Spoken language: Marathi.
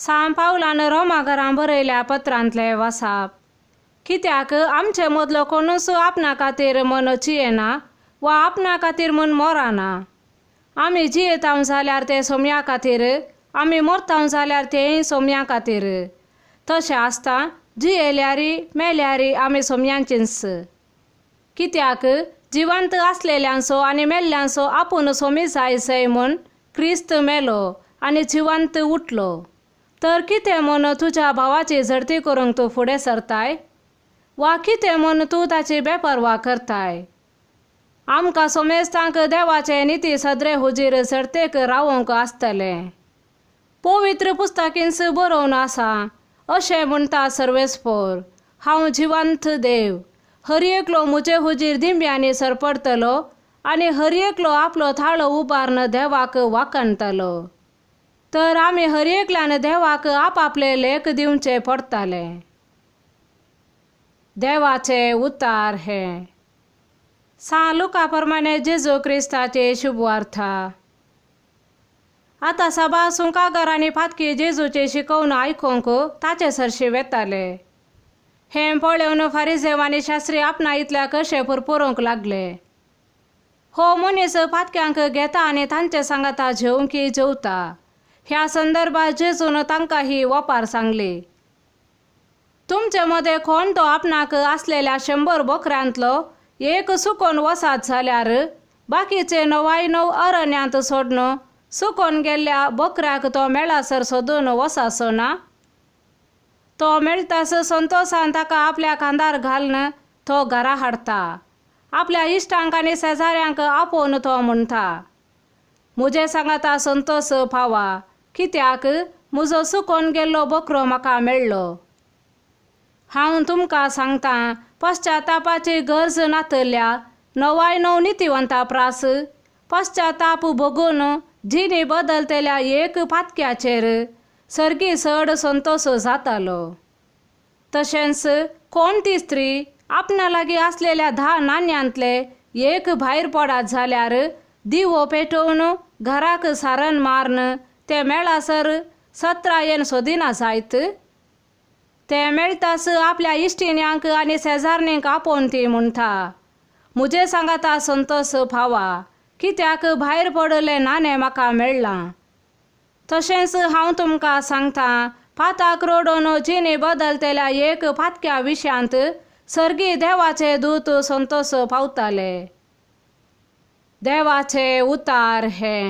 सांब पावलान रोमा घरां बरयल्या पत्रांतले वासाप. कित्याक आमचे मदलो कोणूच आपणा खातीर मन चियेना वा आपणा खातीर मन मोराना. आमी जियेतां जाल्यार ते सोम्या खातीर, आमी मरतां जाल्यार तेय सोम्या खातीर. तशें आसता जियेल्यारी मेल्यारी आमी सोम्यांचींच. कित्याक जिवंत आसलेल्यांचो आनी मेल्ल्यांचो आपूण सोमी जायसय म्हूण क्रिस्त मेलो आनी जिवंत उठलो. तर कितें म्हूण तुज्या भावाची झडती करूंक तूं फुडें सरताय? वा कितें म्हूण तूं ताची बेपरवा करताय? आमकां सोमेस्तांक देवाचे निती सदरे हुजीर झडतेक रावूंक आसतलें. पवित्र पुस्तकींच बरोवन आसा, अशें म्हणटा सर्वेस्पोर, हांव जिवंत देव. हर एकलो म्हजे हुजीर दिंब्यांनी सरपडतलो आनी हर एकलो आपलो थाळो उबारून देवाक वाखणतलो. तर आमी हर एकल्यान देवाक आपआपले लेख दिवचे पडटले. देवाचे उतार हे. सा लुका प्रमाणे जेजू क्रिस्ताचे शुभवार्ता. आतां सभा सुंकागर आनी फातकी जेजूचे शिकवण आयकूंक ताचे सरशी वेताले. हें पळोवन फारिजेव आनी शास्त्री आपणा इतल्या कशे फुरफुरूंक लागले. हो मनीस फातक्यांक घेता आनी तांचे सांगाता जेवंकी जेवता. ह्या संदर्भात जेजून तांकां ही वपार सांगली. तुमचे मदें कोण तो आपणाक आसलेल्या 100 बकऱ्यांतलो एक सुकोन वसात जाल्यार बाकीचे 99 अरण्यांत सोडून सुकोन गेल्ल्या बकऱ्याक तो मेळासर सोदून वसासो ना? तो मेळटास संतोषान ताका आपल्या खांदार घालून तो घरा हाडटा. आपल्या इश्टांक आनी शेजाऱ्यांक आपोवन तो म्हणटा, म्हजे सांगाता संतोष फावा, कित्याक म्हजो सुकोन गेल्लो बकरो म्हाका मेळ्ळो. हांव तुमकां सांगतां, पश्चातापाची गरज नातल्ल्या 99 नितीवंता प्रास पश्चाताप भोगून जिणी बदलतेल्या एक फातक्याचेर सर्गी चड संतोष जातालो. तशेंच कोणती स्त्री आपणा लागीं आसलेल्या 10 नाण्यांतले एक भायर पडात जाल्यार दिवो पेटोवन घराक सारण मारून ते मेळासर 17 येन सोदिना जायत? ते मेळटास आपल्या इश्टिण्यांक आनी शेजारणींक आपोवन ती म्हणटा, म्हजे सांगाता संतोष फावा, कित्याक भायर पडले नाणें म्हाका मेळ्ळां. तशेंच हांव तुमकां सांगतां, फाताक रोडून जिणी बदलतेल्या एक फातक्या विशयांत सर्गी देवाचे दूत संतोष पावताले. देवाचे उतार हे.